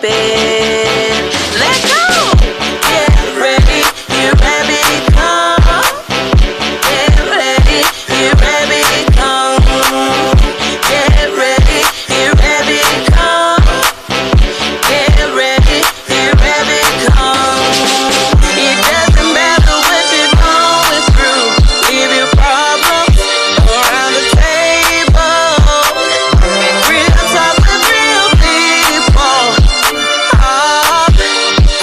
it. Let go. Get ready, here baby come. Get ready, here baby come. Get ready, here baby come. Get ready, here baby come. It doesn't matter what you're going through. Leave your problems around the table. Real talk with real people.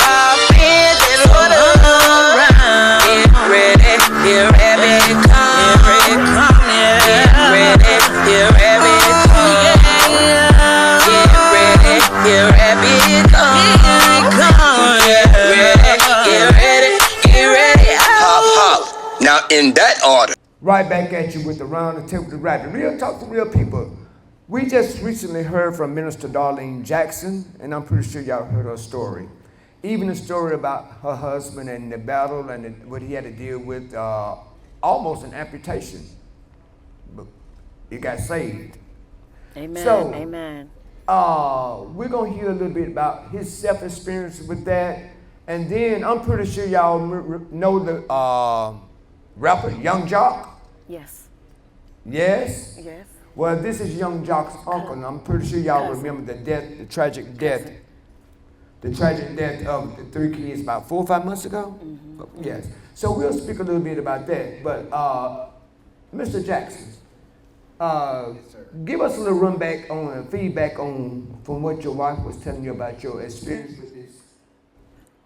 Our friends and put around. Get ready, here baby come. Get ready, here baby come. Get ready, here baby come. Get ready, hop, hop. Now, in that order. Right back at you with the round the table to rapping. Real talk to real people. We just recently heard from Minister Darlene Jackson, and I'm pretty sure y'all heard her story. Even the story about her husband and the battle and what he had to deal with, almost an amputation. But he got saved. Amen. So, Amen. We're going to hear a little bit about his self-experience with that. And then I'm pretty sure y'all know the rapper Young Jock. Yes. Yes? Yes. Well, this is Young Jock's uncle, and I'm pretty sure y'all remember the tragic death of the 3 kids about 4 or 5 months ago? Mm-hmm. Yes. So we'll speak a little bit about that. But Mr. Jackson, give us a little feedback from what your wife was telling you about your experience with this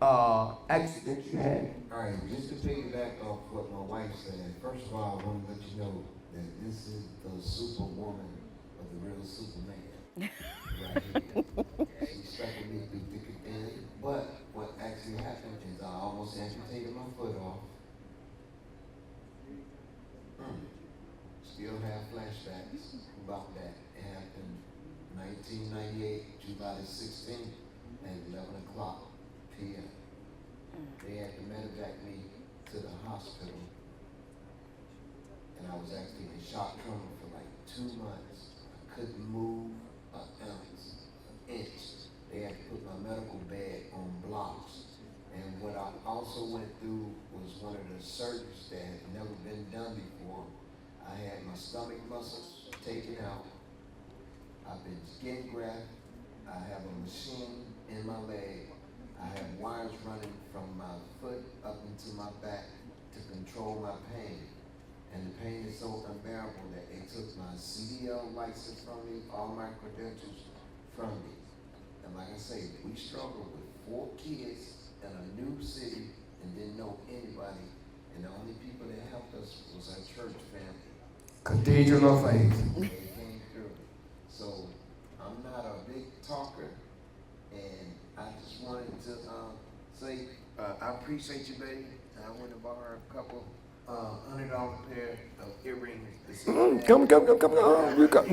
accident you had. All right, just to piggyback off what my wife said, first of all, I want to let you know that this is the superwoman of the real Superman. Right here. She stuck with me through thick and thin, but what actually happened is I almost amputated my foot off. Still have flashbacks about that. It happened 1998, July the 16th at 11 o'clock p.m. They had to medevac me to the hospital, and I was actually in shock trauma for like 2 months. I couldn't move an ounce, an inch. They had to put my medical bed on blocks. And what I also went through was one of the surgeries that had never been done before. I had my stomach muscles taken out. I've been skin grafted. I have a machine in my leg. I have wires running from my foot up into my back to control my pain. And the pain is so unbearable that they took my CDL license from me, all my credentials from me. And like I say, we struggled with 4 kids in a new city and didn't know anybody. And the only people that helped us was our church family. Cathedral of Faith. They came through. So I'm not a big talker, and I just wanted to say I appreciate you, baby. And I went and bought her a couple $100 pair of earrings. Come.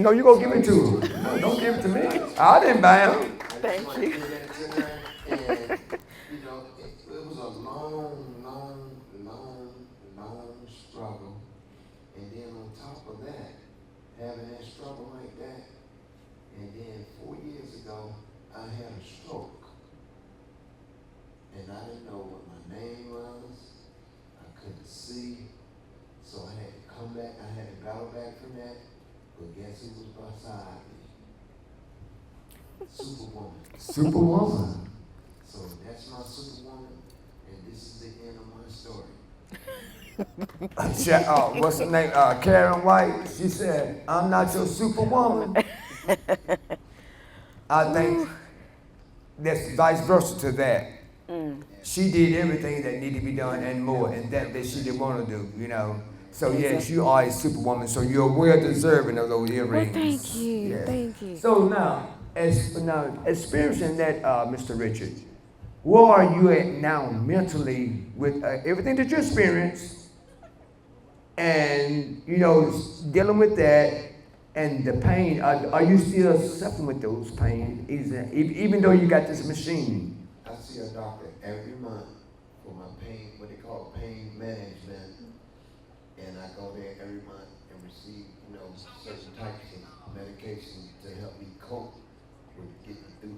No, you gonna give it to her. Don't give it to me. I didn't buy them. Thank you. And, you know, it was a long struggle. And then on top of that, having that struggle like that, and then 4 years ago, I had a stroke. And I didn't know what my name was. I couldn't see. So I had to come back. I had to battle back from that. But guess who was beside me? Superwoman. Superwoman. So that's my superwoman, and this is the end of my story. What's her name? Karen White. She said, "I'm not your superwoman." I think that's vice versa to that. She did everything that needed to be done and more, and that she didn't want to do, you know. So yes, you are a superwoman, so you're well deserving of those earrings. Well, thank you. Yes. Thank you. So now experiencing that, Mr. Richard, where are you at now mentally with everything that you experienced, and you know, dealing with that and the pain? Are you still suffering with those pains, even though you got this machine? I see a doctor every month for my pain, what they call pain management, and I go there every month and receive, you know, certain types of medication to help me cope with getting through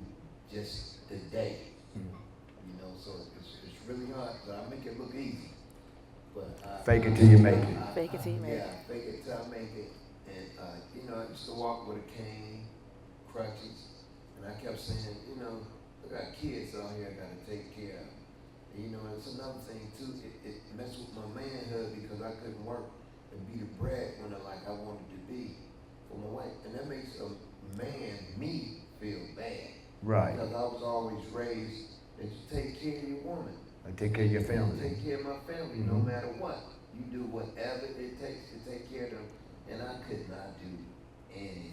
just the day. You know, so it's really hard, but I make it look easy. But Fake it till you make it. Fake it till you make it. Yeah, fake it till I make it. And, you know, I used to walk with a cane, crutches, and I kept saying, you know, I got kids out here I got to take care of. And, you know, it's another thing, too, it messed with my manhood because I couldn't work and be the breadwinner like I wanted to be for my wife. And that makes a man, me, feel bad. Right. Because I was always raised that you take care of your woman. I take care of your family. Take care of my family no matter what. You do whatever it takes to take care of them. And I could not do anything.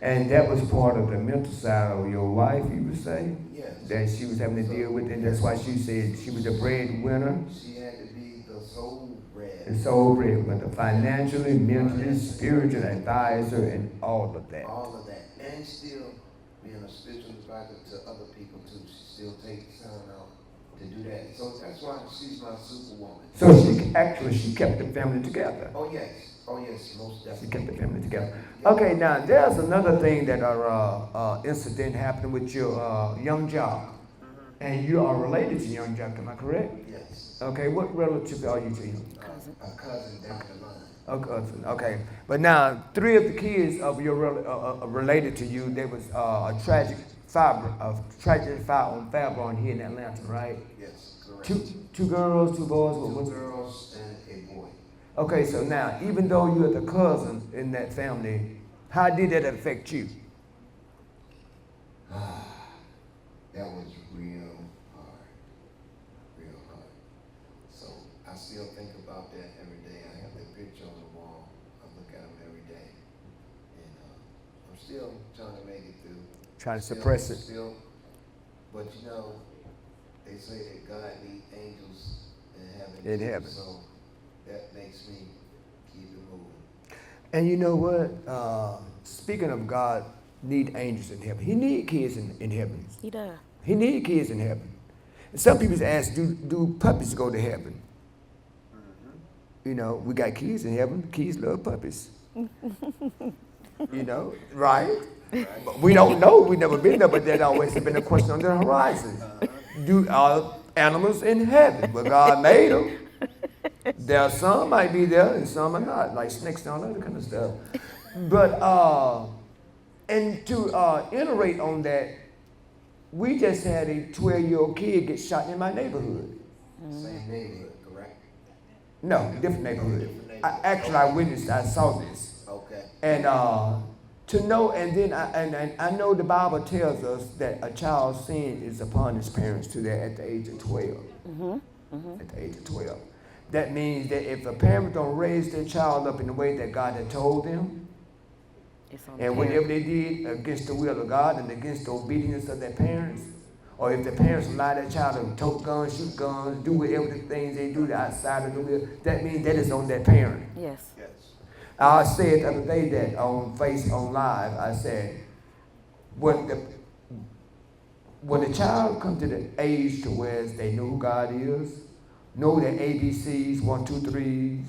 And that was part of the mental side of your wife, you would say? Yes. That she was having to deal with, and that's why she said she was the breadwinner. She had to be the sole bread. The sole breadwinner, financially, mentally, spiritual advisor, and all of that. All of that. And still being a spiritual advisor to other people too. She still takes time out to do that. So that's why she's my superwoman. So she kept the family together. Oh yes, most She definitely. kept the family together. Okay, now there's another thing that incident happened with your young Jock, and you are related to young Jock. Am I correct? Yes. Okay, what relative are you to him? A cousin down the line. A cousin. Okay, but now 3 of the kids of your related to you, there was a tragic fire on Fairborn here in Atlanta, right? Yes, correct. Two girls, 2 boys. What was 2 it? girls and a boy. Okay, so now, even though you're the cousin in that family, how did that affect you? That was real hard. Real hard. So I still think about that every day. I have that picture on the wall. I look at them every day. And I'm still trying to make it through. Trying to suppress it. Still, but you know, they say that God needs angels in heaven. In heaven. So that makes me keep it moving. And you know what? Speaking of God, need angels in heaven. He need kids in heaven. He does. He need kids in heaven. And some people ask, do puppies go to heaven? You know, we got kids in heaven. Kids love puppies. You know, right? But we don't know. We've never been there, but there's always been a question on the horizon. Do animals in heaven? Well, God made them. There are some might be there and some are not, like snakes and all that kind of stuff. But, and to iterate on that, we just had a 12-year-old kid get shot in my neighborhood. Same neighborhood, correct? No, different neighborhood. I witnessed, I saw this. Okay. And to know, and then I know the Bible tells us that a child's sin is upon his parents to that at the age of 12. At the age of 12. That means that if a parent don't raise their child up in the way that God had told them, and whatever they did against the will of God and against the obedience of their parents, or if the parents allow their child to tote guns, shoot guns, do whatever the things they do outside of the will, that means that is on that parent. Yes. Yes. I said the other day that on Live, I said, when the child comes to the age to where they know who God is, know their ABCs, 1, 2, 3s,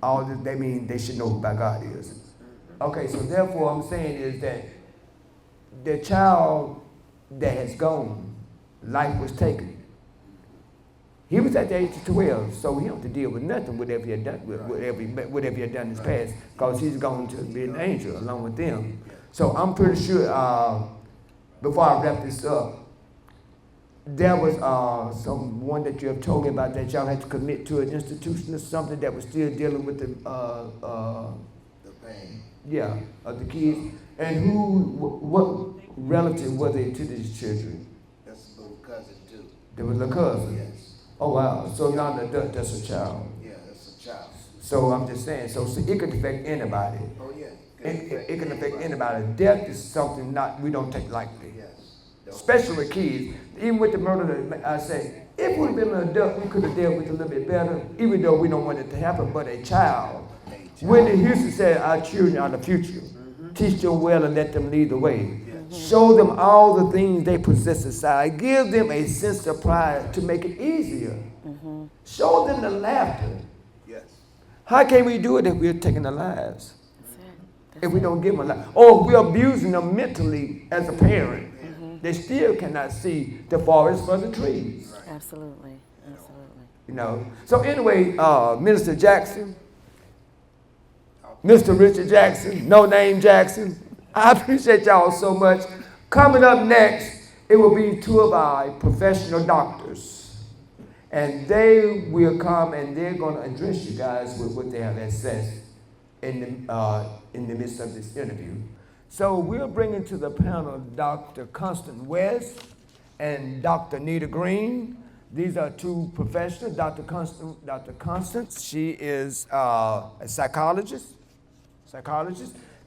all this, they mean they should know who God is. Okay, so therefore I'm saying is that the child that has gone, life was taken. He was at the age of 12, so he don't have to deal with nothing, whatever he had done, whatever he had done in his past, because he's going to be an angel along with them. So I'm pretty sure, before I wrap this up, there was someone that you have told me about that y'all had to commit to an institution or something that was still dealing with the pain. Yeah, of the kids. And what relative were they to these children? That's a little cousin too. They were the cousin. Yes. Oh wow. So not an adult, that's a child. Yeah, that's a child. So I'm just saying. So it could affect anybody. Oh yeah. It can affect anybody. Death is something we don't take lightly. Yes. Especially with kids. Even with the murder, I say, if we'd been an adult, we could have dealt with it a little bit better, even though we don't want it to happen, but a child. Whitney Houston said, our children are the future. Teach them well and let them lead the way. Show them all the things they possess inside. Give them a sense of pride to make it easier. Show them the laughter. Yes. How can we do it if we're taking their lives? If we don't give them a life. Or if we're abusing them mentally as a parent. they still cannot see the forest for the trees. Absolutely. Absolutely. You know. So anyway, Minister Jackson, Mr. Richard Jackson, No Name Jackson, I appreciate y'all so much. Coming up next, it will be two of our professional doctors. And they will come and they're going to address you guys with what they have accessed in the midst of this interview. So we're bringing to the panel Dr. Constance West and Dr. Nita Green. These are two professionals. Dr. Constance, she is a psychologist,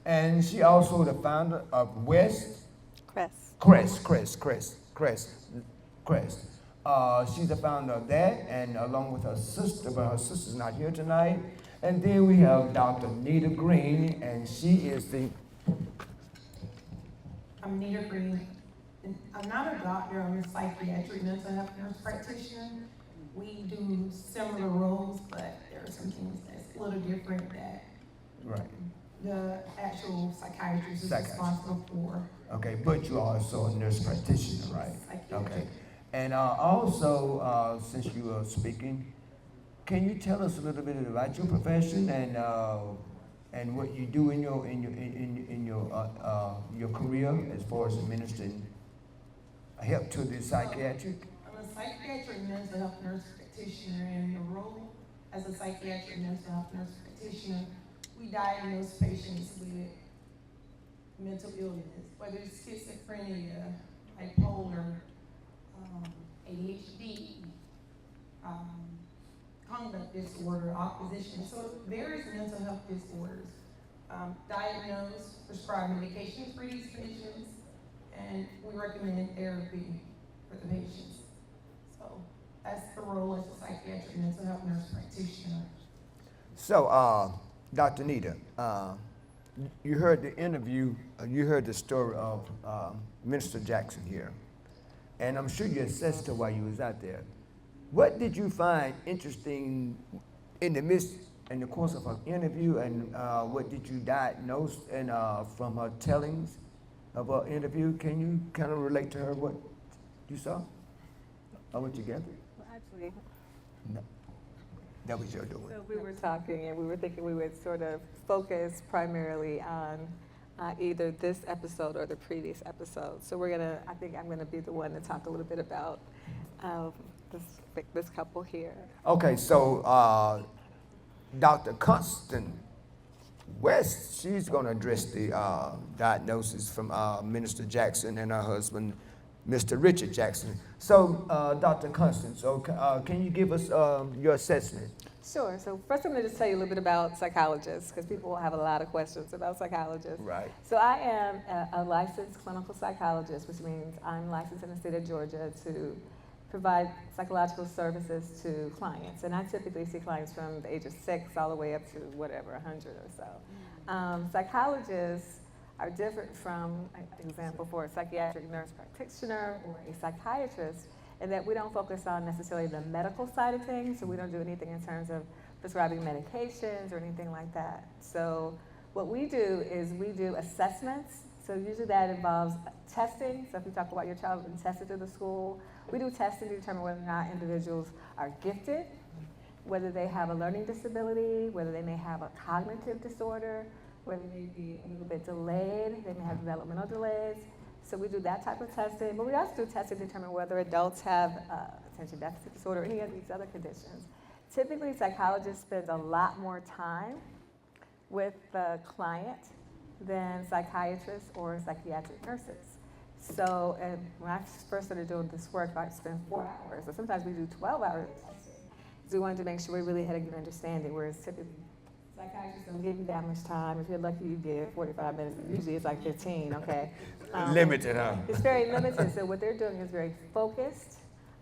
and she also the founder of Crest. She's the founder of that, and along with her sister, but her sister's not here tonight. And then we have Dr. Nita Green, and she is I'm Nita Green. And I'm not a doctor, I'm a psychiatric mental health nurse practitioner. We do similar roles, but there are some things that's a little different that the actual psychiatrist is responsible for. Okay, but you are also a nurse practitioner, right? Okay. And also, since you are speaking, can you tell us a little bit about your profession and what you do in your career as far as administering help to the psychiatric? I'm a psychiatric mental health nurse practitioner, and the role as a psychiatric mental health nurse practitioner, we diagnose patients with mental illness, whether it's schizophrenia, bipolar, ADHD, conduct disorder, opposition. So various mental health disorders. Diagnose, prescribe medications for these patients, and we recommend therapy for the patients. So that's the role as a psychiatric mental health nurse practitioner. So, Dr. Nita, you heard the interview, you heard the story of Minister Jackson here, and I'm sure you assessed her while you was out there. What did you find interesting in the course of her interview, and what did you diagnose and from her tellings of her interview? Can you kind of relate to her what you saw or what you gathered? Well, actually, No, that was your doing. so we were talking and we were thinking we would sort of focus primarily on either this episode or the previous episode. So I think I'm gonna be the one to talk a little bit about this couple here. Okay, so Dr. Constance West, she's going to address the diagnosis from Minister Jackson and her husband, Mr. Richard Jackson. So, Dr. Constance, can you give us your assessment? Sure. So first I'm going to just tell you a little bit about psychologists, because people will have a lot of questions about psychologists. Right. So I am a licensed clinical psychologist, which means I'm licensed in the state of Georgia to provide psychological services to clients. And I typically see clients from the age of 6 all the way up to whatever, 100 or so. Psychologists are different from, example, for a psychiatric nurse practitioner or a psychiatrist, in that we don't focus on necessarily the medical side of things, so we don't do anything in terms of prescribing medications or anything like that. So what we do is we do assessments. So usually that involves testing. So if you talk about your child being tested through the school, we do testing to determine whether or not individuals are gifted, whether they have a learning disability, whether they may have a cognitive disorder, whether they may be a little bit delayed, they may have developmental delays. So we do that type of testing, but we also do testing to determine whether adults have attention deficit disorder or any of these other conditions. Typically, psychologists spend a lot more time with the client than psychiatrists or psychiatric nurses. So when I first started doing this work, I spent 4 hours, or sometimes we do 12 hours. So we wanted to make sure we really had a good understanding, whereas typically psychiatrists don't give you that much time. If you're lucky, you get 45 minutes. Usually it's like 15, okay? Limited, huh? It's very limited. So what they're doing is very focused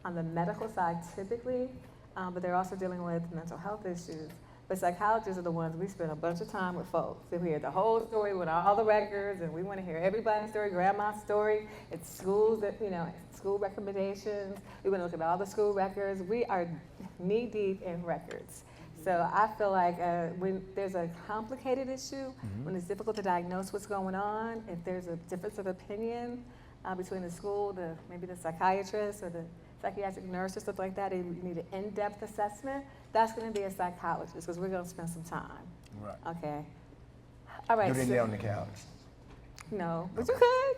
on the medical side typically, but they're also dealing with mental health issues. But psychologists are the ones, we spend a bunch of time with folks. And we hear the whole story with all the records, and we want to hear everybody's story, grandma's story. It's schools that, school recommendations. We want to look at all the school records. We are knee deep in records. So I feel like when there's a complicated issue, when it's difficult to diagnose what's going on, if there's a difference of opinion, between the school, maybe the psychiatrist or the psychiatric nurse or stuff like that, and you need an in-depth assessment, that's going to be a psychologist because we're going to spend some time. Right. Okay. All right. Do they lay on the couch? No, but you could.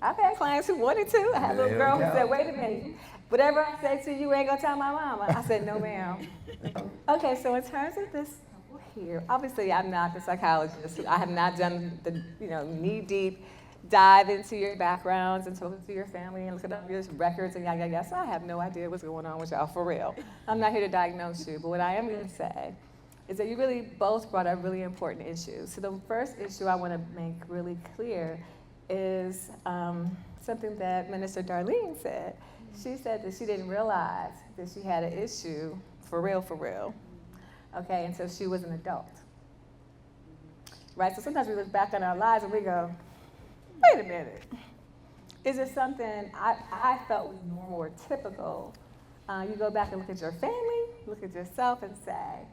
I've had clients who wanted to. I had a little girl who said, wait a minute, whatever I say to you, you ain't going to tell my mama. I said, no, ma'am. Okay, so in terms of this here, obviously I'm not the psychologist. I have not done the knee-deep dive into your backgrounds and talking to your family and looking up your records and yada, yada. So I have no idea what's going on with y'all, for real. I'm not here to diagnose you, but what I am going to say is that you really both brought up really important issues. So the first issue I want to make really clear is something that Minister Darlene said. She said that she didn't realize that she had an issue for real, okay, until she was an adult. Right, so sometimes we look back on our lives and we go, wait a minute, is it something I felt was normal or typical? You go back and look at your family, look at yourself and say,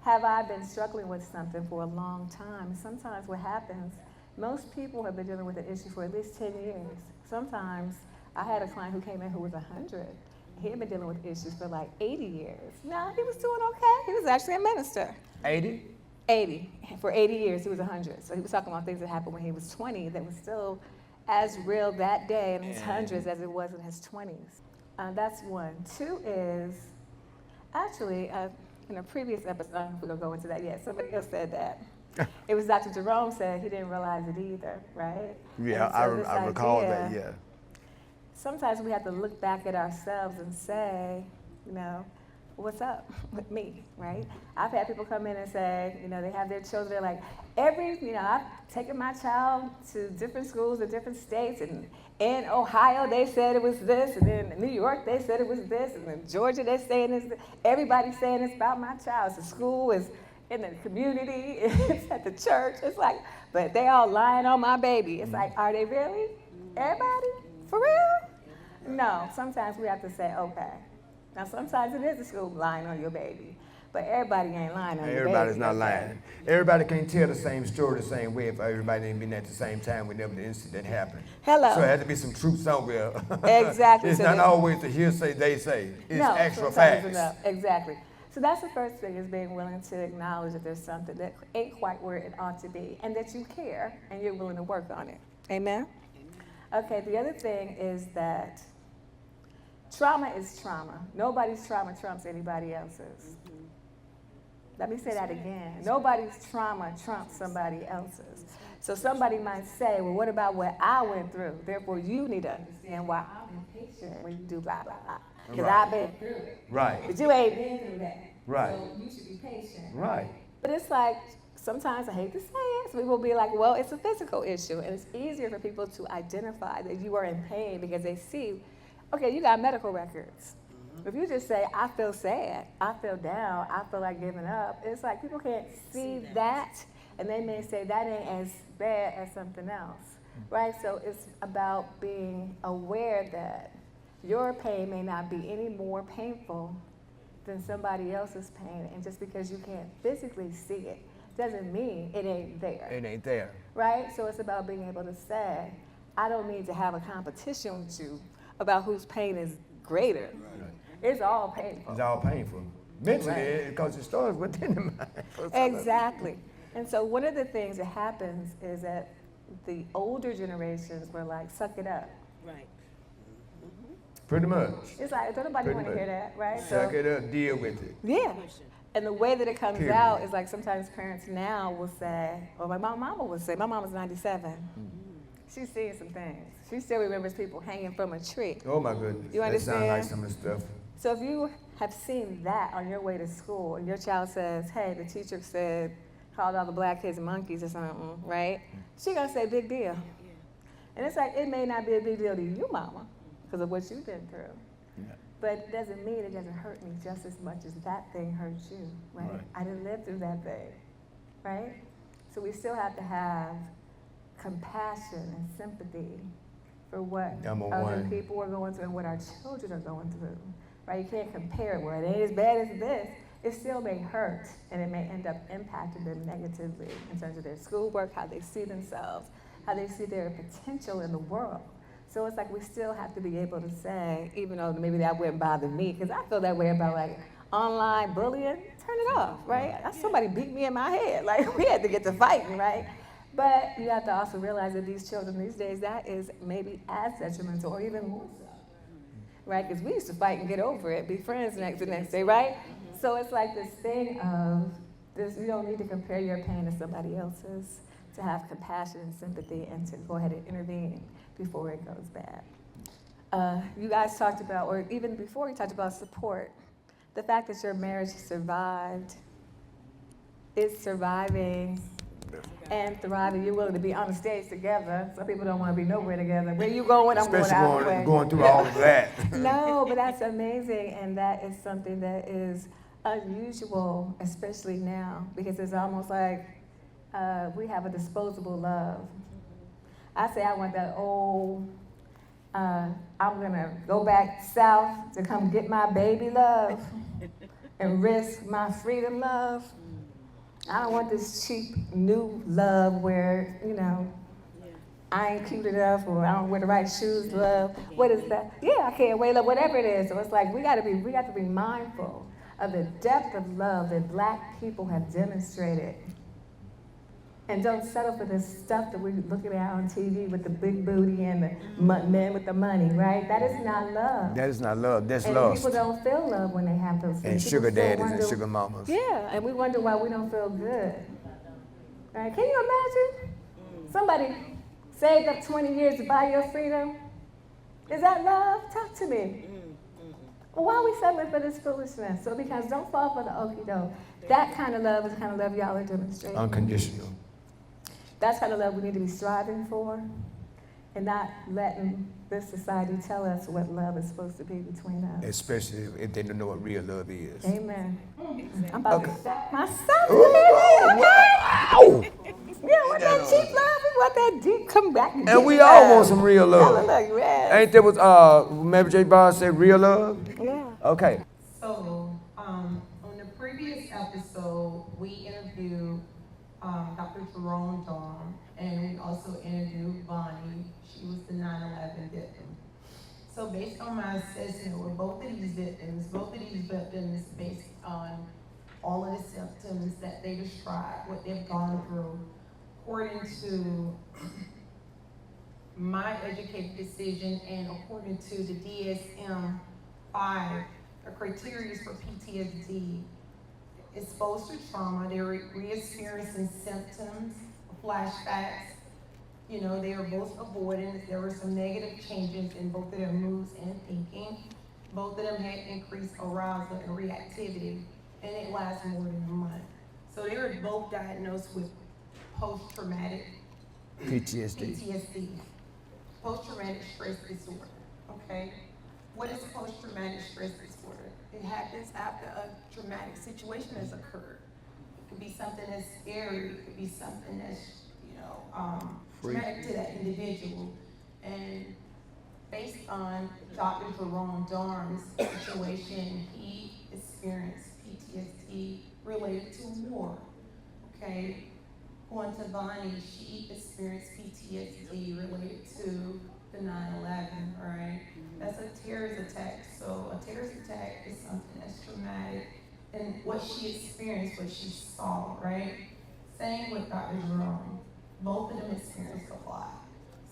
have I been struggling with something for a long time? And sometimes what happens, most people have been dealing with an issue for at least 10 years. Sometimes, I had a client who came in who was 100. He had been dealing with issues for like 80 years. Now, he was doing okay. He was actually a minister. 80? 80. For 80 years, he was 100. So he was talking about things that happened when he was 20 that was still as real that day in his hundreds as it was in his 20s. That's one. Two is, actually, in a previous episode, I don't know if we're going to go into that yet, somebody else said that. It was Dr. Jerome said he didn't realize it either, right? Yeah, so I recall that, yeah. Sometimes we have to look back at ourselves and say, what's up with me, right? I've had people come in and say, they have their children, they're like, I've taken my child to different schools in different states, and in Ohio they said it was this, and then in New York they said it was this, and in Georgia they're saying this, everybody's saying it's about my child. It's the school, it's in the community, it's at the church, it's like, but they all lying on my baby. It's like, are they really? Everybody? For real? No, sometimes we have to say, okay. Now, sometimes it is the school lying on your baby, but everybody ain't lying on your baby. Everybody's not lying. Everybody can't tell the same story the same way if everybody ain't been at the same time whenever the incident happened. Hello. So there has to be some truth somewhere. Exactly. It's not always the hearsay they say. It's actual facts. Exactly. So that's the first thing, is being willing to acknowledge that there's something that ain't quite where it ought to be and that you care and you're willing to work on it. Amen? Okay, the other thing is that trauma is trauma. Nobody's trauma trumps anybody else's. Let me say that again. Nobody's trauma trumps somebody else's. So somebody might say, well, what about what I went through? Therefore, you need to understand why I'm impatient when you do blah, blah, blah. Because I've been through it. Right. But you ain't been through that. Right. So you should be patient. Right. But it's like, sometimes I hate to say it, so people will be like, well, it's a physical issue. And it's easier for people to identify that you are in pain because they see, okay, you got medical records. If you just say, I feel sad, I feel down, I feel like giving up, it's like people can't see that, and they may say that ain't as bad as something else, right? So it's about being aware that your pain may not be any more painful than somebody else's pain, and just because you can't physically see it doesn't mean it ain't there. It ain't there. Right? So it's about being able to say, I don't need to have a competition with you about whose pain is greater. Right. It's all painful. It's all painful. Mentally, because it starts within the mind. Exactly. And so one of the things that happens is that the older generations were like, suck it up. Right. Pretty much. It's like, don't nobody want to hear that, right? Suck it up, deal with it. Yeah. And the way that it comes out is like sometimes parents now will say, or my mama will say, my mama's 97. She's seen some things. She still remembers people hanging from a tree. Oh my goodness. You understand? That sounds like some of the stuff. So if you have seen that on your way to school and your child says, hey, the teacher said, called all the black kids monkeys or something, right? She's gonna say, big deal. And it's like, it may not be a big deal to you, mama, because of what you've been through. Yeah. But it doesn't mean it doesn't hurt me just as much as that thing hurts you, right? I didn't live through that thing, right? So we still have to have compassion and sympathy for what other people are going through and what our children are going through, right? You can't compare it where it ain't as bad as this. It still may hurt, and it may end up impacting them negatively in terms of their schoolwork, how they see themselves, how they see their potential in the world. So it's like we still have to be able to say, even though maybe that wouldn't bother me, because I feel that way about like online bullying, turn it off, right? Somebody beat me in my head. Like, we had to get to fighting, right? But you have to also realize that these children these days, that is maybe as detrimental or even more so, right? Because we used to fight and get over it, be friends the next day, right? So it's like this thing of this, you don't need to compare your pain to somebody else's, to have compassion and sympathy and to go ahead and intervene before it goes bad. You guys talked about, or even before you talked about support. The fact that your marriage survived, is surviving and thriving. You're willing to be on the stage together. Some people don't want to be nowhere together. Where you going? I'm going out of the way. Going through all of that. No, but that's amazing, and that is something that is unusual, especially now, because it's almost like we have a disposable love. I say I want that old, I'm gonna go back south to come get my baby love and risk my freedom love. I don't want this cheap new love where, you know, I ain't cute enough or I don't wear the right shoes love. What is that? Yeah, I can't wait, love, whatever it is. So it's like we got to be mindful of the depth of love that Black people have demonstrated. And don't settle for this stuff that we're looking at on TV with the big booty and the men with the money, right? That is not love. That is not love. That's And lust. people don't feel love when they have those things. And sugar People still daddies and wonder- sugar mamas. Yeah, and we wonder why we don't feel good. Right? Can you imagine? Somebody saved up 20 years to buy your freedom. Is that love? Talk to me. Why are we settling for this foolishness? So because don't fall for the okie doke. That kind of love is the kind of love y'all are demonstrating. Unconditional. That's kind of love we need to be striving for, and not letting this society tell us what love is supposed to be between us. Especially if they don't know what real love is. Amen. I'm about to sack myself. Wow. We don't want that cheap love. We want that deep, come back. And we all want some real love. Hallelujah, yes. Ain't that what Mary J. Blige said, real love? Yeah. Okay. So, on the previous episode, we interviewed Dr. Jerome Dawn, and we also interviewed Bonnie. She was the 9/11 victim. So based on my assessment with both of these victims based on all of the symptoms that they described, what they've gone through, according to my educated decision and according to the DSM-5, the criteria for PTSD, exposed to trauma, they're re-experiencing symptoms, flashbacks. You know, they were both avoidant. There were some negative changes in both of their moods and thinking. Both of them had increased arousal and reactivity, and it lasted more than a month. So they were both diagnosed with post-traumatic PTSD, post-traumatic stress disorder, okay? What is post-traumatic stress disorder? It happens after a traumatic situation has occurred. It could be something that's scary, it could be something that's, traumatic to that individual. And based on Dr. Jerome Dawn's situation, he experienced PTSD related to war, okay? Qunetta Davis, she experienced PTSD related to the 9/11, right? That's a terrorist attack. So a terrorist attack is something that's traumatic. And what she experienced, what she saw, right? Same with Dr. Jerome. Both of them experienced a lot.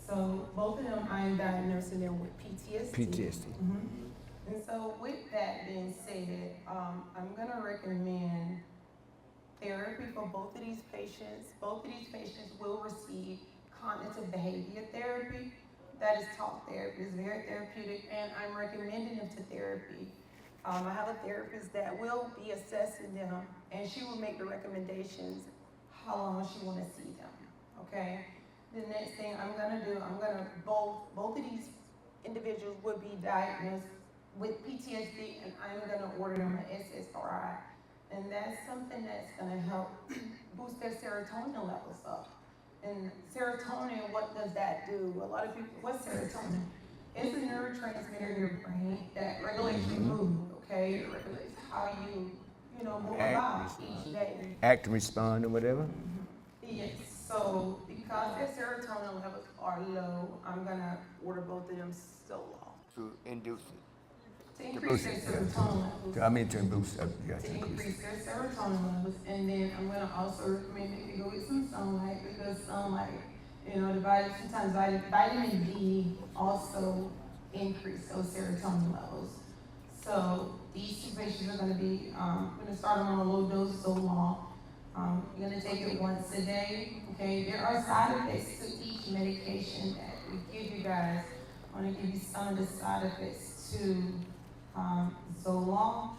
So both of them, I'm diagnosing them with PTSD. And so with that being said, I'm gonna recommend therapy for both of these patients. Both of these patients will receive cognitive behavior therapy. That is talk therapy. It's very therapeutic, and I'm recommending them to therapy. I have a therapist that will be assessing them, and she will make the recommendations how long she want to see them, okay? The next thing I'm gonna do, both of these individuals will be diagnosed with PTSD, and I'm gonna order them an SSRI. And that's something that's gonna help boost their serotonin levels up. And serotonin, what does that do? A lot of people, what's serotonin? It's a neurotransmitter in your brain that regulates your mood, okay? It regulates how you move about each day. Act and respond or whatever. Yes, so because their serotonin levels are low, I'm gonna order both of them solo. To induce it. To increase their serotonin levels. To boost up. Yeah, To increase their serotonin levels, and then I'm gonna also recommend that you go get some sunlight, because sunlight, you know, sometimes vitamin D also increase those serotonin levels. So these two patients are gonna be, I'm gonna start them on a low dose so long. You're gonna take it once a day, okay? There are side effects to each medication that we give you guys. I wanna give you some of the side effects to Zoloft.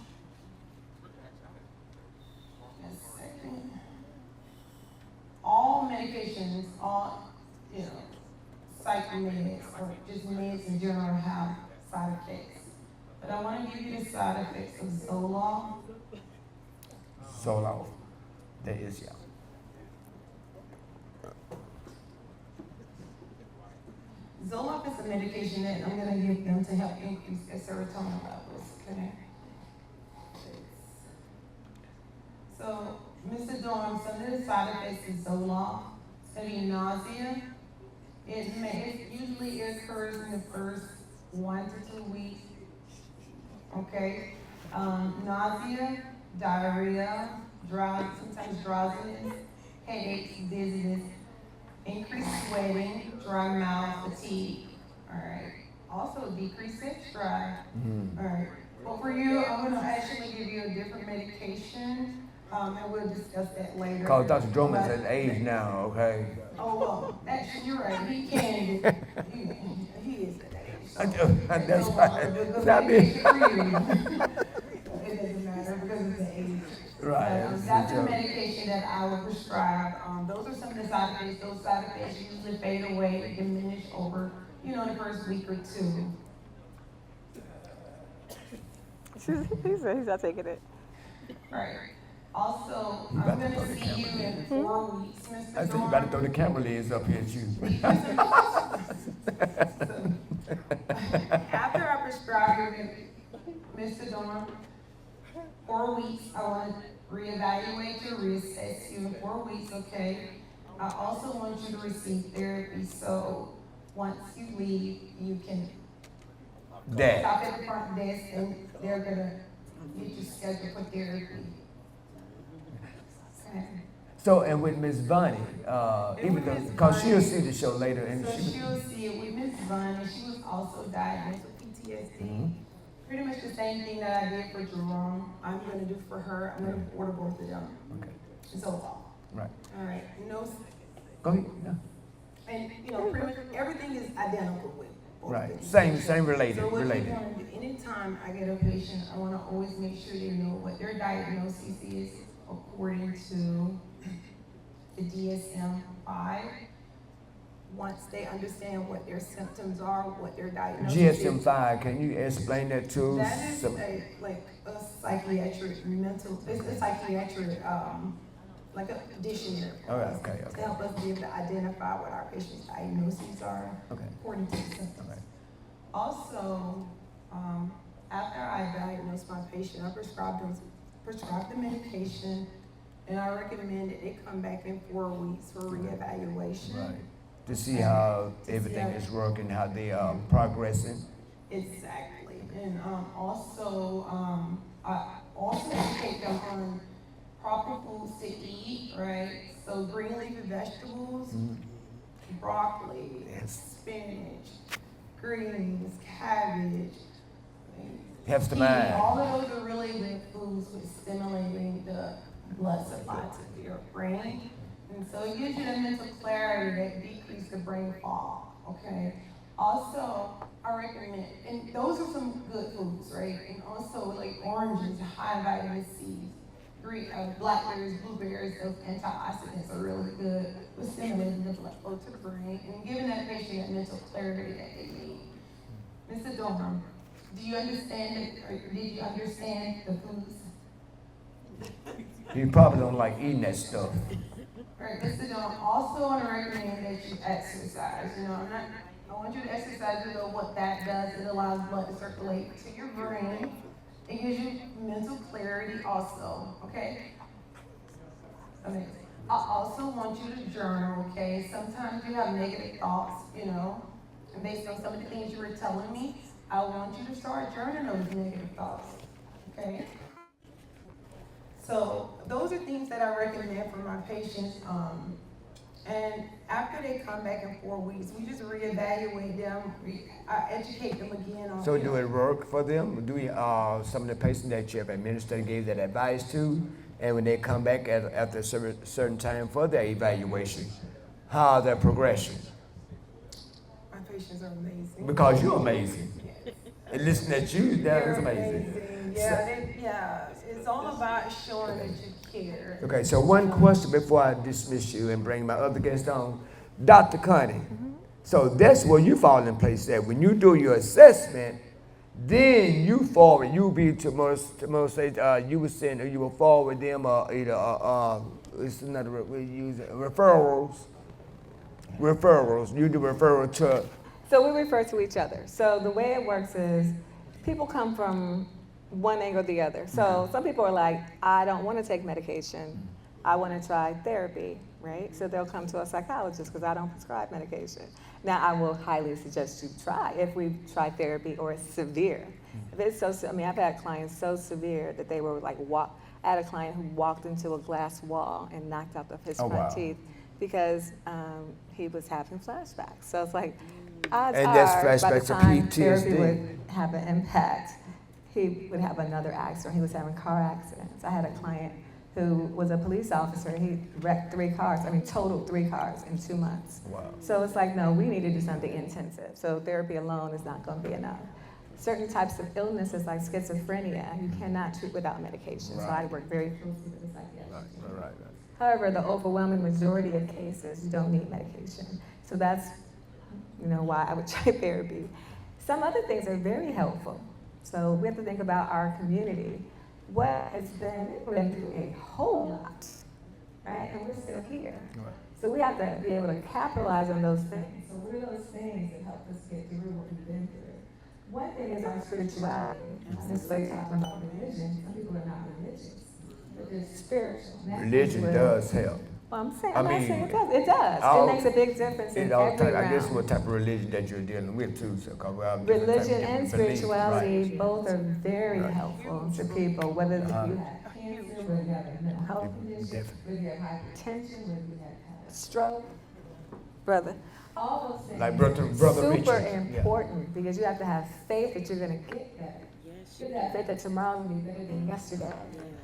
Just a second. All medications, all, you know, psych meds or just meds in general have side effects. But I want to give you the side effects of Zoloft. Zoloft. There is, yeah. Zoloft is a medication that I'm going to give them to help increase their serotonin levels, okay? So, Mr. Dorn, some of the side effects of Zoloft, it's going to be nausea. It usually occurs in the first 1 to 2 weeks, okay? Nausea, diarrhea, sometimes drowsiness, headaches, dizziness, increased sweating, dry mouth, fatigue, all right? Also, decreased sex drive, all right? Well, for you, I'm gonna actually give you a different medication, and we'll discuss that later. Because Dr. Drummond's at age now, okay? Oh, well, actually, you're right, he can get, he is at age. So, That's so, right. the medication for you, it doesn't matter because it's the age. Right. That's the medication that I would prescribe. Those are some of the side effects. Those side effects usually fade away, diminish over, you know, the first week or two. He said he's not taking it. Right. Also, I'm going to see you in 4 weeks, Mr. I said you better throw the camera lens up here at you. After I prescribe you, Mr. Dorn, 4 weeks, I want to reevaluate you, reassess you in 4 weeks, okay? I also want you to receive therapy, so once you leave, you can stop at the front desk and they're gonna get you scheduled for therapy. Okay. So, and with Miss Bunny, even though, because she'll see the show later, and So she'll see it with Miss Bunny. She was also diagnosed with PTSD. Mm-hmm. Pretty much the same thing that I did for Jerome, I'm gonna do for her. I'm gonna order both of them. Okay. So, Right. all right, no, Go ahead. Yeah. and you know, pretty much everything is identical with both Right. of them. Same related. So what related. you want to do, anytime I get a patient, I want to always make sure they know what their diagnosis is according to the DSM-5. Once they understand what their symptoms are, what their diagnosis is. GSM-5, can you explain that to That is some? like a psychiatric mental, it's a psychiatric, like a dictionary for All right, us, okay. to help us be able to identify what our patient's diagnoses are Okay. according to the symptoms. Okay. Also, after I diagnose my patient, I prescribe the medication, and I recommend that they come back in 4 weeks for reevaluation. Right. To see how everything is working, how they are progressing. Exactly. And also, I also educate them on proper foods to eat, right? So green leafy vegetables, broccoli, spinach, greens, cabbage. Helps the Kiwi, mind. all of those are really good foods with stimulating the blood supply to your brain. And so it gives you the mental clarity that decreases the brain fog, okay? Also, I recommend, and those are some good foods, right? And also like oranges, high in vitamin C, blackberries, blueberries, those antioxidants are really good with stimulating the blood flow to the brain and giving that patient that mental clarity that they need. Mr. Dorham, do you understand it, or did you understand the foods? You probably don't like eating that stuff. Right, Mr. Dorham, also want to recommend that you exercise. You know, I want you to exercise, you know what that does. It allows blood to circulate to your brain. It gives you mental clarity also, okay? Amazing. I also want you to journal, okay? Sometimes you have negative thoughts, you know, and based on some of the things you were telling me, I want you to start journaling those negative thoughts, okay? So those are things that I recommend for my patients. And after they come back in 4 weeks, we just reevaluate them, I educate them again on. So do it work for them? Do you, some of the patients that you have administered and gave that advice to, and when they come back after a certain time for their evaluation, how their progression? My patients are amazing. Because you're amazing. Yes. And listening at you, that They're is amazing. Yeah, it's all about showing that you care. Okay, so one question before I dismiss you and bring my other guest on. Dr. Connie, so that's where you fall in place at. When you do your assessment, then you forward, you be to most say, you will send, or you will forward them either, it's another, we use it, referrals, you do referral to. So we refer to each other. So the way it works is people come from one angle or the other. So some people are like, I don't want to take medication. I want to try therapy, right? So they'll come to a psychologist because I don't prescribe medication. Now, I will highly suggest you try if we try therapy or it's severe. If it's so, I mean, I've had clients so severe that they were like, I had a client who walked into a glass wall and knocked out his front teeth because he was having flashbacks. So it's like, odds And are, that's by the flashbacks of time therapy PTSD. would have an impact, he would have another accident. He was having car accidents. I had a client who was a police officer. He wrecked 3 cars, totaled 3 cars in 2 months. Wow. So it's like, no, we need to do something intensive. So therapy alone is not going to be enough. Certain types of illnesses like schizophrenia, you cannot treat without medication. So I work very closely with the psychiatrist. Right. However, the overwhelming majority of cases, you don't need medication. So that's, why I would try therapy. Some other things are very helpful. So we have to think about our community. What has been, we've been through a whole lot, right? And we're still here. Right. So we have to be able to capitalize on those things. So what are those things that help us get through what we've been through? One thing is our spirituality. Since we're talking about religion, some people are not religious, but they're spiritual. Religion does help. Well, I'm saying, I I'm not mean, saying it does. It does. all- It makes a big difference in All every type, I guess realm. what type of religion that you're dealing with too. So, 'cause we have different type of Religion and different beliefs, spirituality right. both are very Right. helpful to people, whether you have cancer, whether you have a mental health condition, Definitely. whether you have hypertension, whether you have a stroke. Brother, all those things Like brother super Richard. Yeah. important because you have to have faith that you're going to get better. You have to have faith that tomorrow will be better than yesterday.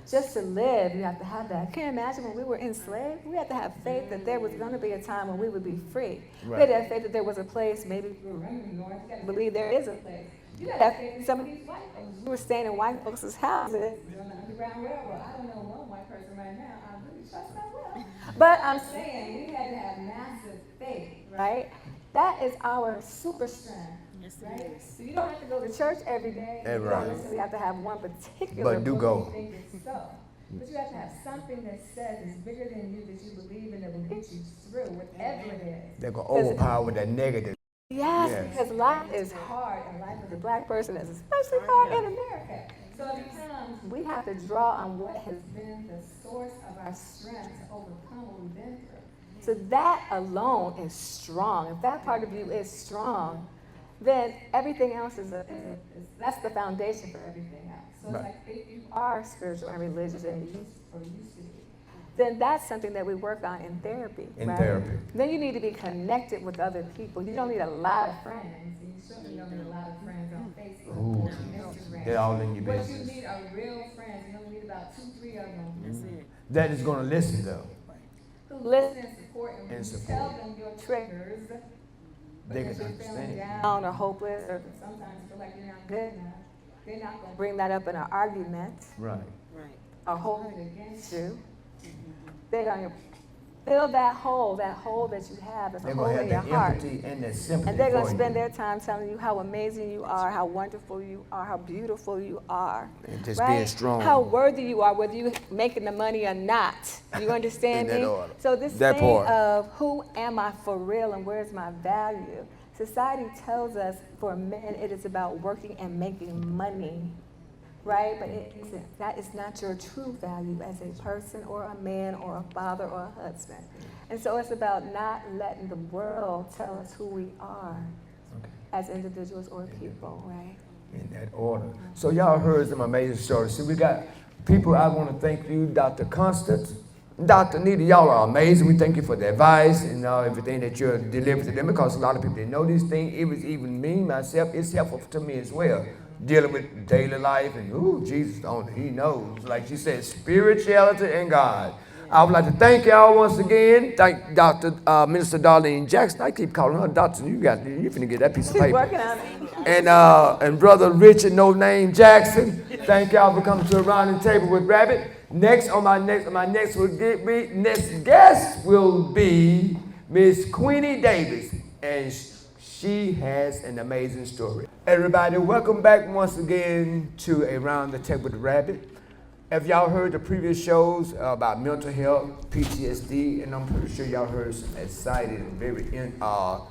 Just to live, you have to have that. Can you imagine when we were enslaved? We had to have faith that there was going to be a time when we would be free. We had to have faith that there was a place, maybe we were in New York, you got to believe there is a place. You got to have faith in some of these white folks. We were staying in white folks' houses on the Underground Railroad. I don't know one white person right now. I really trust that well. But I'm saying we had to have massive faith, right? That is our super strength. Right? So you don't have to go to church every day. Yeah, You right. don't necessarily have to have one particular But do book go. you think is so. But you have to have something that says is bigger than you, that you believe in, that will get you through whatever it is. They're going to overpower that negative. Yes, Yes. because life is hard, and life as a black person is especially hard in America. So it becomes, we have to draw on what has been the source of our strength to overcome what we've been through. So that alone is strong. If that part of you is strong, then everything else is that's the foundation for everything else. So it's like if you are spiritual and religious and you used to be, then that's something that we work on in therapy. In right? therapy. Then you need to be connected with other people. You don't need a lot of friends. You certainly don't need a lot of friends on Facebook Ooh. or Instagram. They're all in your What business. you need are real friends. You only need about 2-3 of them. That's it. That is going to listen though. Who listen and support, and when And you support. tell them your triggers, They because can you're feeling understand. down or hopeless, or sometimes feel like you're not good enough, they're not going to bring that up in an argument Right. or hold it against you. They're going to fill that hole that you have, that's a They're hole going to in your have that heart. empathy and that sympathy And they're going for to spend you. their time telling you how amazing you are, how wonderful you are, how beautiful you are. And just right? being strong. How worthy you are, whether you're making the money or not. You understand In that me? order. So this That thing part. of who am I for real and where's my value? Society tells us for men it is about working and making money. right? But that is not your true value as a person or a man or a father or a husband. And so it's about not letting the world tell us who we are as individuals or people, right? In that order. So y'all heard some amazing stories. See, we got people. I want to thank you, Dr. Constance, Dr. Nita. Y'all are amazing. We thank you for the advice and everything that you're delivering to them, because a lot of people didn't know these things. It was even me, myself. It's helpful to me as well, dealing with daily life. And Jesus, he knows. Like she said, spirituality and God. I would like to thank y'all once again. Thank Dr. Minister Darlene Jackson. I keep calling her Doctor. You finna get that piece of paper. She's working on it. And Brother Richard No Name Jackson. Thank y'all for coming to a rounding table with Rabbit. Next guest will be Miss Qunetta Davis, and she has an amazing story. Everybody, welcome back once again to a round the table with Rabbit. If y'all heard the previous shows about mental health, PTSD, and I'm pretty sure y'all heard some exciting and very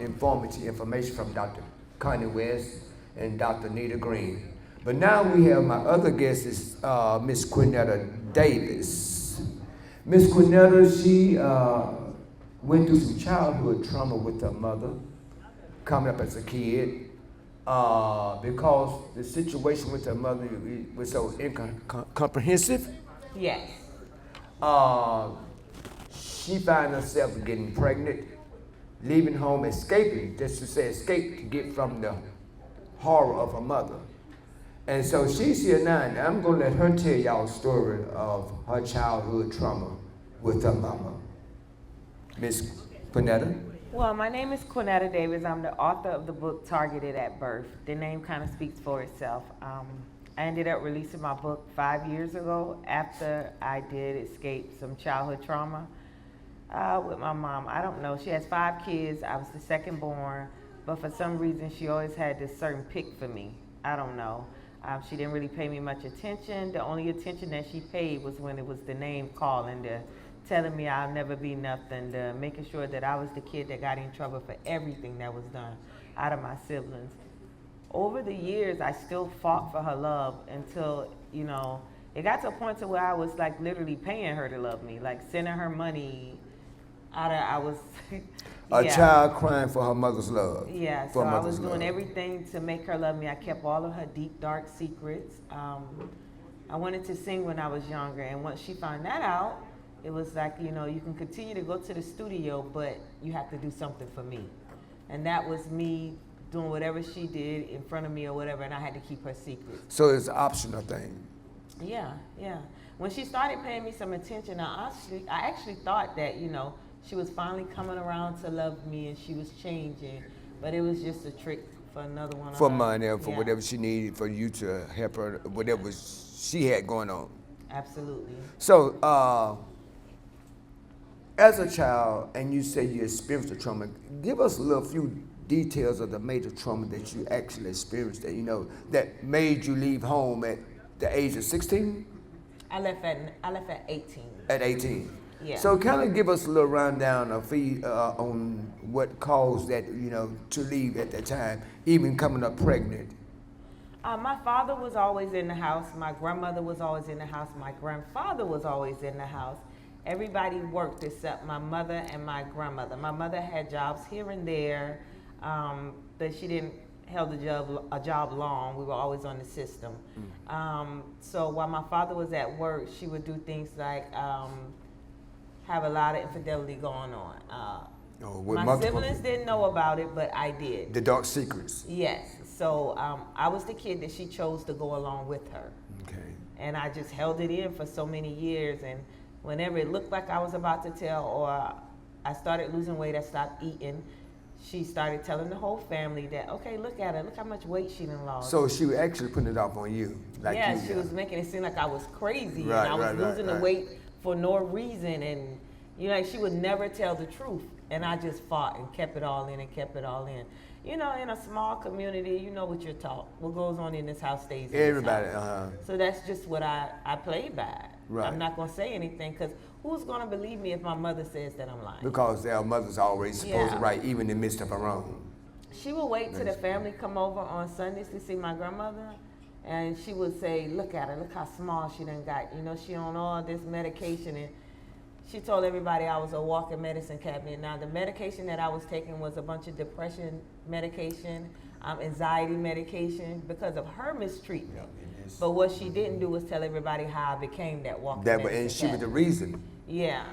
informative information from Dr. Connie West and Dr. Nita Green. But now we have my other guest is Miss Qunetta Davis. Miss Qunetta, she went through some childhood trauma with her mother, coming up as a kid. Because the situation with her mother was so incomprehensive. Yes. She found herself getting pregnant, leaving home, escaping, just to say escape, to get from the horror of her mother. And so she's here now, and I'm going to let her tell y'all a story of her childhood trauma with her mama. Miss Qunetta? Well, my name is Qunetta Davis. I'm the author of the book Targeted at Birth. The name kind of speaks for itself. I ended up releasing my book 5 years ago after I did escape some childhood trauma with my mom. I don't know. She has 5 kids. I was the second born, but for some reason she always had this certain pick for me. I don't know. She didn't really pay me much attention. The only attention that she paid was when it was the name calling, telling me I'll never be nothing, making sure that I was the kid that got in trouble for everything that was done out of my siblings. Over the years, I still fought for her love until, it got to a point to where I was like literally paying her to love me, like sending her money A child crying for her mother's love. Yeah, so I was doing everything to make her love me. I kept all of her deep, dark secrets. I wanted to sing when I was younger, and once she found that out, it was like, you can continue to go to the studio, but you have to do something for me. And that was me doing whatever she did in front of me or whatever, and I had to keep her secret. So it's an optional thing. Yeah. When she started paying me some attention, I actually thought that, she was finally coming around to love me and she was changing, but it was just a trick for another one. For money or for whatever she needed for you to help her, whatever she had going on. Absolutely. So, as a child, and you say you experienced the trauma, give us a few details of the major trauma that you actually experienced that, that made you leave home at the age of 16? I left at 18. At 18. Yeah. So kind of give us a little rundown of on what caused that, to leave at that time, even coming up pregnant. My father was always in the house. My grandmother was always in the house. My grandfather was always in the house. Everybody worked except my mother and my grandmother. My mother had jobs here and there, but she didn't held a job long. We were always on the system. So while my father was at work, she would do things like have a lot of infidelity going on. My siblings didn't know about it, but I did. The dark secrets. Yes. So I was the kid that she chose to go along with her. Okay. And I just held it in for so many years. And whenever it looked like I was about to tell, or I started losing weight, I stopped eating, she started telling the whole family that, okay, look at her, look how much weight she done lost. So she was actually putting it off on you. She was making it seem like I was crazy, and I was losing the weight for no reason, and she would never tell the truth. And I just fought and kept it all in and kept it all in. In a small community, you know what you're taught. What goes on in this house stays in Everybody, this house. So that's just what I played by. Right. I'm not going to say anything, because who's going to believe me if my mother says that I'm lying? Because their mother's always supposed to write, even in the midst of her own. She will wait till the family come over on Sundays to see my grandmother, And she would say, look at her, look how small she done got. You know, she on all this medication, and she told everybody I was a walking medicine cabinet. Now, the medication that I was taking was a bunch of depression medication, anxiety medication, because of her mistreatment. But what she didn't do was tell everybody how I became that walking medicine And she was cabinet. the reason. Yeah.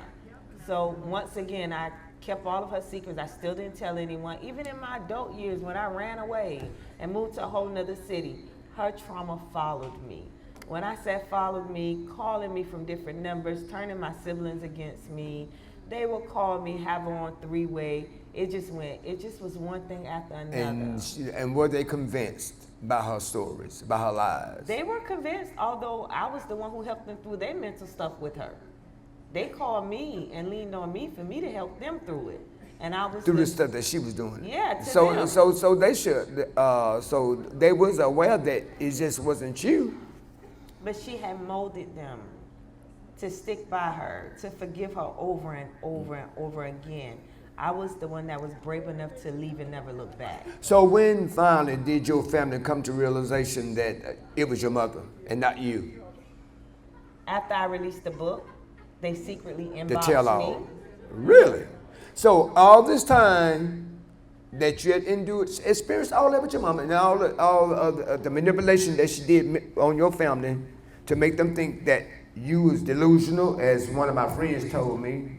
So once again, I kept all of her secrets. I still didn't tell anyone. Even in my adult years, when I ran away and moved to a whole nother city, her trauma followed me. When I said followed me, calling me from different numbers, turning my siblings against me. They would call me, have her on three-way. It just was one thing after another. And were they convinced by her stories, by her lies? They were convinced, although I was the one who helped them through their mental stuff with her. They called me and leaned on me for me to help them through it. And I was through the stuff that she was doing. Yeah, to them. So they should. So they was aware that it just wasn't you. But she had molded them to stick by her, to forgive her over and over and over again. I was the one that was brave enough to leave and never look back. So when finally did your family come to realization that it was your mother and not you? After I released the book, they secretly To inboxed tell me. all. Really? So all this time that you had endured, experienced all that with your mama and all the manipulation that she did on your family to make them think that you was delusional, as one of my friends told me,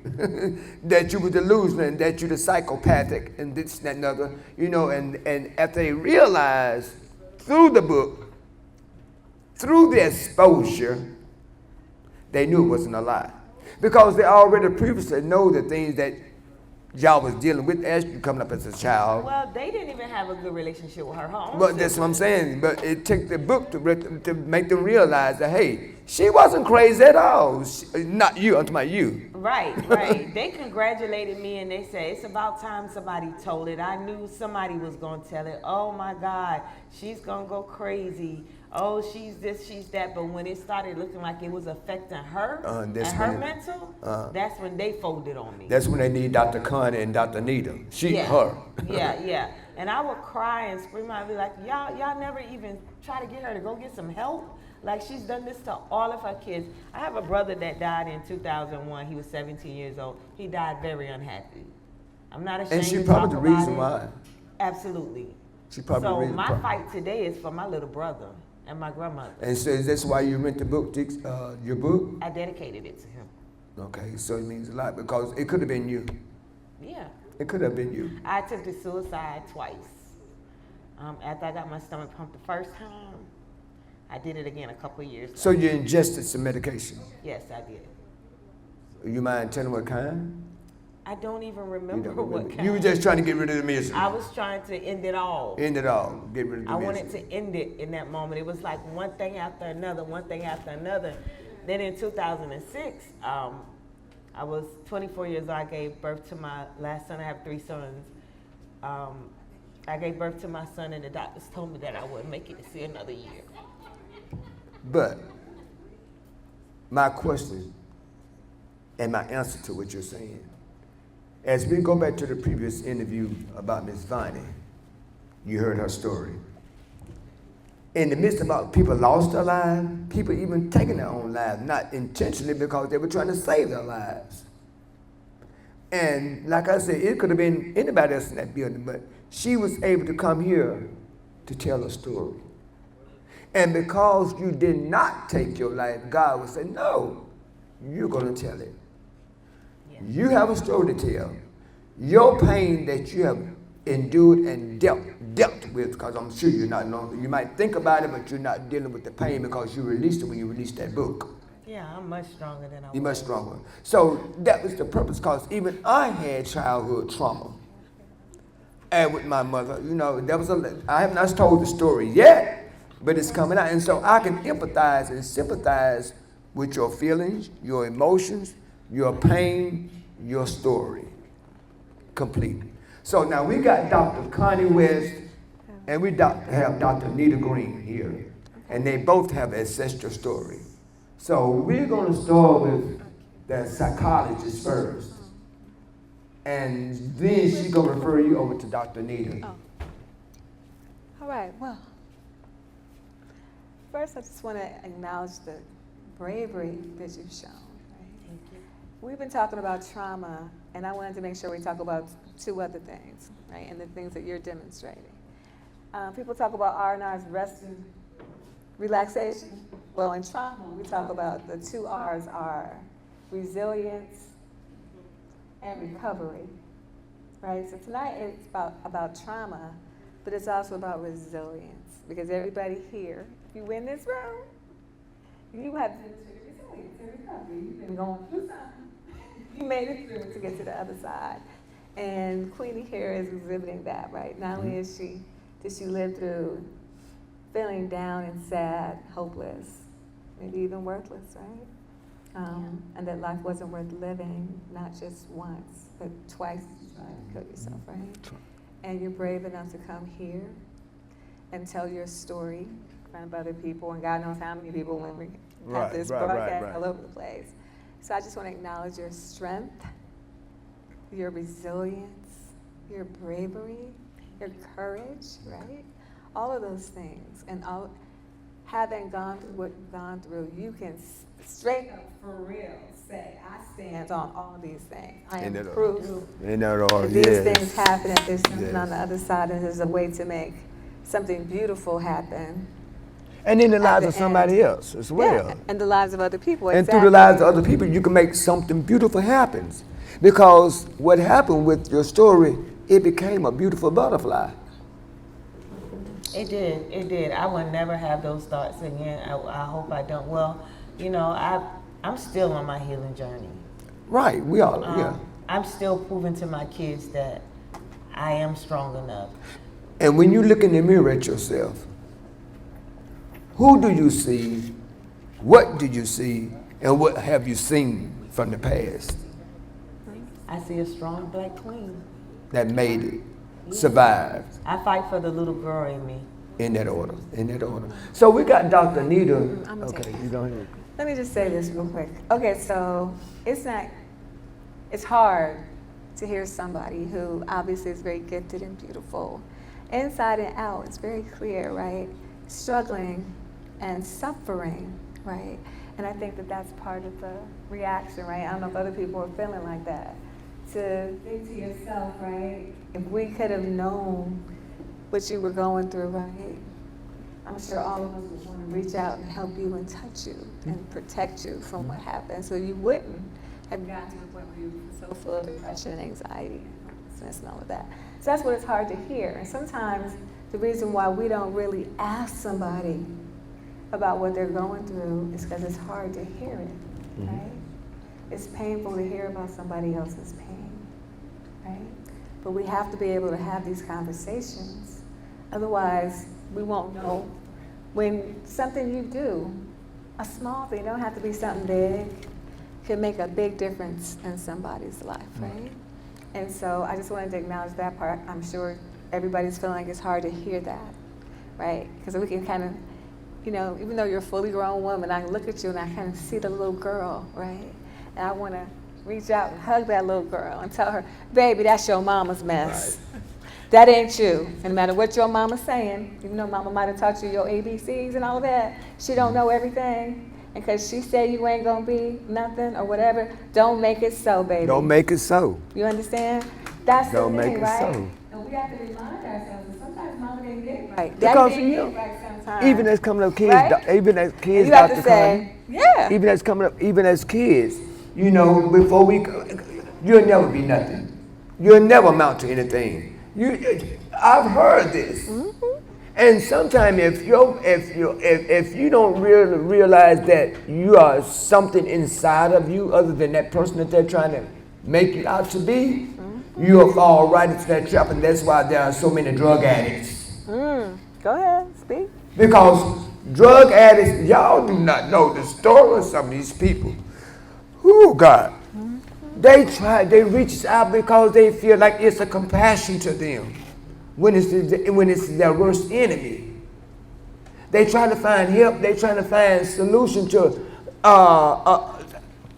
that you were delusional and that you're the psychopathic and this, that, and other, you know, and after they realized through the book, through the exposure, they knew it wasn't a lie. Because they already previously know the things that y'all was dealing with as you coming up as a child. Well, they didn't even have a good relationship with her own But that's what I'm saying. But it took the book to make them realize that, hey, she wasn't crazy at all. Not you, I'm talking about you. Right. They congratulated me and they said, it's about time somebody told it. I knew somebody was going to tell it. Oh my God, she's going to go crazy. Oh, she's this, she's that. But when it started looking like it was affecting her and her mental, that's when they folded on me. That's when they need Dr. Connie and Dr. Nita. Her. Yeah. And I would cry and scream. I'd be like, y'all never even try to get her to go get some help? Like, she's done this to all of her kids. I have a brother that died in 2001. He was 17 years old. He died very unhappy. I'm not ashamed to talk about it. And she probably the reason why. Absolutely. She probably the reason. So my fight today is for my little brother and my grandmother. And so is this why you read the book, your book? I dedicated it to him. Okay, so it means a lot because it could have been you. Yeah. It could have been you. I attempted suicide twice. After I got my stomach pumped the first time, I did it again a couple of years later. So you ingested some medication? Yes, I did. You mind telling what kind? I don't even remember what kind. You were just trying to get rid of the misery. I was trying to end it all. End it all. Get rid of the misery. I wanted to end it in that moment. It was like one thing after another, one thing after another. Then in 2006, I was 24 years old. I gave birth to my last son. I have 3 sons. I gave birth to my son, and the doctors told me that I wouldn't make it to see another year. But my question and my answer to what you're saying, as we go back to the previous interview about Miss Viney, you heard her story. In the midst of people lost their lives, people even taking their own lives, not intentionally because they were trying to save their lives. And like I said, it could have been anybody else in that building, but she was able to come here to tell a story. And because you did not take your life, God would say, no, you're going to tell it. Yeah. You have a story to tell. Your pain that you have endured and dealt with, because I'm sure you're not known. You might think about it, but you're not dealing with the pain because you released it when you released that book. Yeah, I'm much stronger than I was. You're much stronger. So that was the purpose, because even I had childhood trauma. And with my mother, you know, I have not told the story yet, but it's coming out. And so I can empathize and sympathize with your feelings, your emotions, your pain, your story. Complete. So now we got Dr. Connie West and we have Dr. Nita Green here. And they both have an ancestral story. So we're going to start with the psychologist first. And then she's going to refer you over to Dr. Nita. Oh. All right, well, First, I just want to acknowledge the bravery that you've shown. Right? Thank you. We've been talking about trauma, and I wanted to make sure we talk about two other things, right? And the things that you're demonstrating. People talk about R&R as rest and relaxation. Well, in trauma, we talk about the two R's are resilience and recovery, right? So tonight it's about trauma, but it's also about resilience, because everybody here, if you in this room, you have demonstrated resilience and recovery. You've been going through something. You made it through to get to the other side. And Queenie here is exhibiting that, right? Not only did she live through feeling down and sad, hopeless, maybe even worthless, right? And that life wasn't worth living, not just once, but twice you tried to kill yourself, right? And you're brave enough to come here and tell your story in front of other people, and God knows how many people when we have this broadcast all over the place. So I just want to acknowledge your strength, your resilience, your bravery, your courage, right? All of those things, and having gone through what you've gone through, you can straight up for real say, I stand on all these things. I am proof that these things happen, and there's something on the other side, and there's a way to make something beautiful happen. And in the lives of somebody else as well. Yeah, and the lives of other people. And through the lives of other people, you can make something beautiful happen. Because what happened with your story, it became a beautiful butterfly. It did. I would never have those thoughts again. I hope I don't. Well, you know, I'm still on my healing journey. Right, we all, yeah. I'm still proving to my kids that I am strong enough. And when you look in the mirror at yourself, who do you see, what do you see, and what have you seen from the past? I see a strong black queen. That made it, survived. I fight for the little girl in me. In that order. So we got Dr. Nita. Okay, you go ahead. Let me just say this real quick. Okay, so it's hard to hear somebody who obviously is very gifted and beautiful. Inside and out, it's very clear, right? Struggling and suffering, right? And I think that that's part of the reaction, right? I don't know if other people are feeling like that. To think to yourself, right? If we could have known what you were going through, right? I'm sure all of us would want to reach out and help you and touch you and protect you from what happened, so you wouldn't have gotten to the point where you were so full of depression and anxiety and hopelessness and all of that. So that's what it's hard to hear. And sometimes the reason why we don't really ask somebody about what they're going through is because it's hard to hear it, right? It's painful to hear about somebody else's pain, right? But we have to be able to have these conversations. Otherwise, we won't know when something you do, a small thing, don't have to be something big, can make a big difference in somebody's life, right? And so I just wanted to acknowledge that part. I'm sure everybody's feeling like it's hard to hear that, right? Because we can kind of, you know, even though you're a fully grown woman, I can look at you and I kind of see the little girl, right? And I want to reach out and hug that little girl and tell her, baby, that's your mama's mess. Right. That ain't you. And no matter what your mama's saying, even though mama might have taught you your ABCs and all of that, she don't know everything. And because she said you ain't going to be nothing or whatever, don't make it so, baby. Don't make it so. You understand? That's don't the thing, make it right? So. And we have to remind ourselves that sometimes mama didn't get it right. Because Daddy didn't get it right sometimes. Even as coming up kids, right? even as kids, you have to say, yeah. Even as coming up, even as kids, you know, before you'll never be nothing. You'll never amount to anything. I've heard this. And sometimes if you don't really realize that you are something inside of you other than that person that they're trying to make you out to be, you'll fall right into that trap, and that's why there are so many drug addicts. Go ahead, speak. Because drug addicts, y'all do not know the story of some of these people. Oh God. They reach out because they feel like it's a compassion to them when it's their worst enemy. They try to find help. They try to find solution to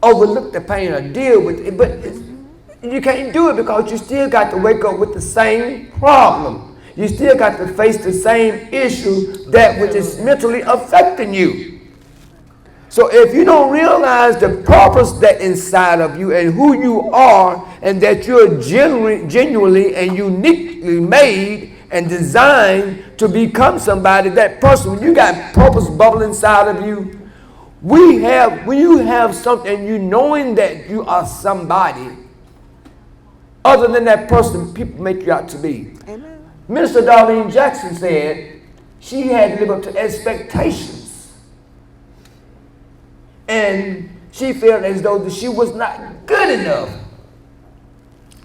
overlook the pain or deal with it. But you can't do it because you still got to wake up with the same problem. you still got to face the same issue that which is mentally affecting you. So if you don't realize the purpose that's inside of you and who you are, and that you're genuinely and uniquely made and designed to become somebody, that person, when you got purpose bubbling inside of you, when you have something, you knowing that you are somebody other than that person people make you out to be. Amen. Minister Darlene Jackson said she had to live up to expectations. And she felt as though that she was not good enough.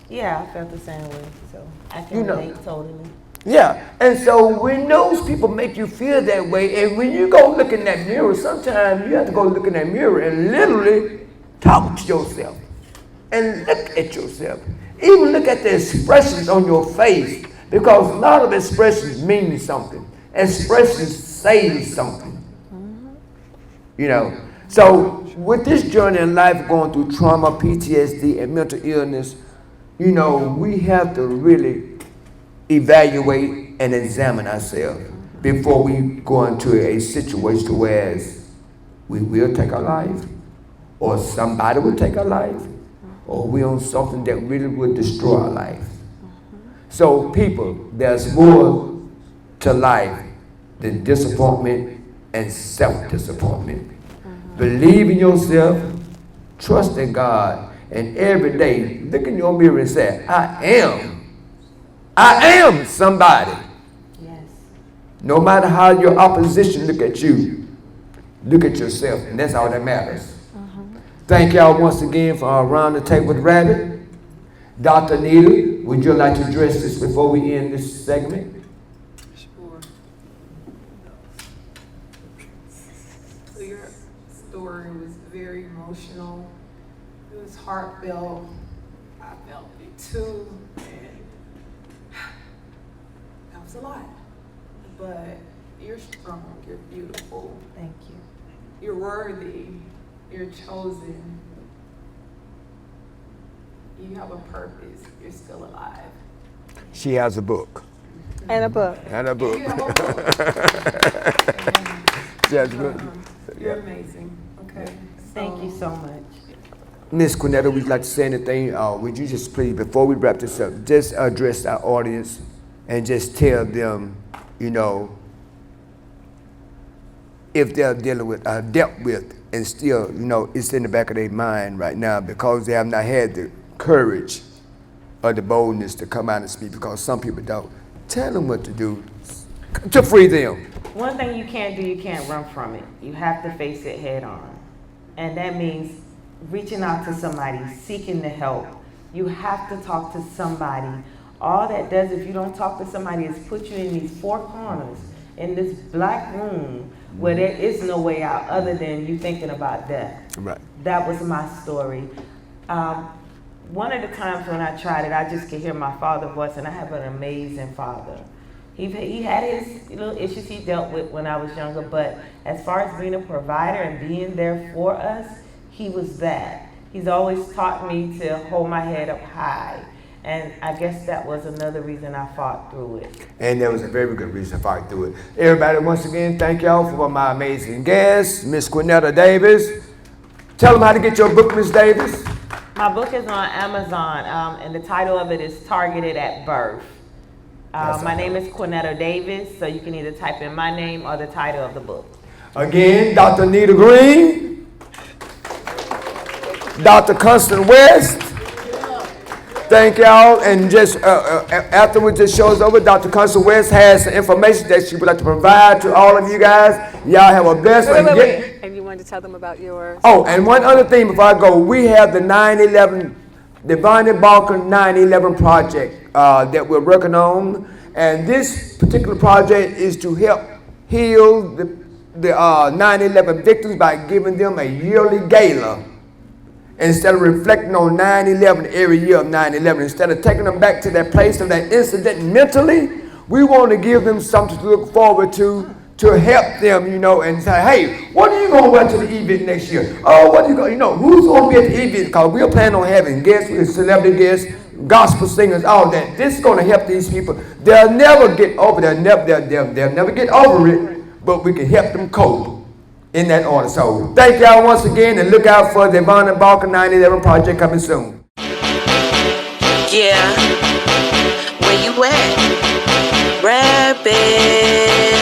Yeah, I felt the same way, so I can relate totally. Yeah, and so when those people make you feel that way, and when you go look in that mirror, sometimes you have to go look in that mirror and literally talk to yourself and look at yourself. Even look at the expressions on your face, because a lot of expressions mean something. Expressions say something. You know, so with this journey in life, going through trauma, PTSD, and mental illness, you know, we have to really evaluate and examine ourselves before we go into a situation where we will take our life, or somebody will take our life, or we're on something that really will destroy our life. So people, there's more to life than disappointment and self-disappointment. Believe in yourself, trust in God, and every day look in your mirror and say, I am somebody. Yes. No matter how your opposition look at you, look at yourself, and that's all that matters. Thank y'all once again for Around the Table with Rabbit. Dr. Nita, would you like to address this before we end this segment? Sure. So your story was very emotional. It was heartfelt. I felt it too. And that was a lot. But you're strong. You're beautiful. Thank you. You're worthy. You're chosen. You have a purpose. You're still alive. She has a book. And a book. And a book. You have a book. That's good. You're amazing. Okay. Thank you so much. Miss Qunetta, would you like to say anything? Would you just please, before we wrap this up, just address our audience and just tell them, you know, if they're dealt with, and still, you know, it's in the back of their mind right now because they have not had the courage or the boldness to come out and speak, because some people don't. Tell them what to do to free them. One thing you can't do, you can't run from it. You have to face it head on. And that means reaching out to somebody, seeking the help. You have to talk to somebody. All that does, if you don't talk to somebody, is put you in these four corners, in this black room, where there is no way out other than you thinking about death. Right. That was my story. One of the times when I tried it, I just could hear my father's voice, and I have an amazing father. He had his little issues he dealt with when I was younger, but as far as being a provider and being there for us, he was that. He's always taught me to hold my head up high. And I guess that was another reason I fought through it. And there was a very good reason to fight through it. Everybody, once again, thank y'all for my amazing guest, Miss Qunetta Davis. Tell them how to get your book, Miss Davis. My book is on Amazon, and the title of it is Targeted at Birth. My name is Qunetta Davis, so you can either type in my name or the title of the book. Again, Dr. Nita Green, Dr. Constance West. Thank y'all, and just afterwards this show's over, Dr. Constance West has some information that she would like to provide to all of you guys. Y'all have a blessed one. Wait. And you wanted to tell them about yours? Oh, and one other thing before I go, we have the 9/11, the Bonnie Barker 9/11 project that we're working on, and this particular project is to help heal the 9/11 victims by giving them a yearly gala. Instead of reflecting on 9/11 every year of 9/11, instead of taking them back to that place of that incident mentally, we want to give them something to look forward to help them, you know, and say, hey, what are you going to wear to the event next year? Oh, what are you going, you know, who's going to be at the event? Because we're planning on having guests, celebrity guests, gospel singers, all that. This is going to help these people. They'll never get over it. They'll never get over it, but we can help them cope in that order. So thank y'all once again, and look out for the Yvonne and Barker 911 project coming soon. Yeah, where you at? Rabbit.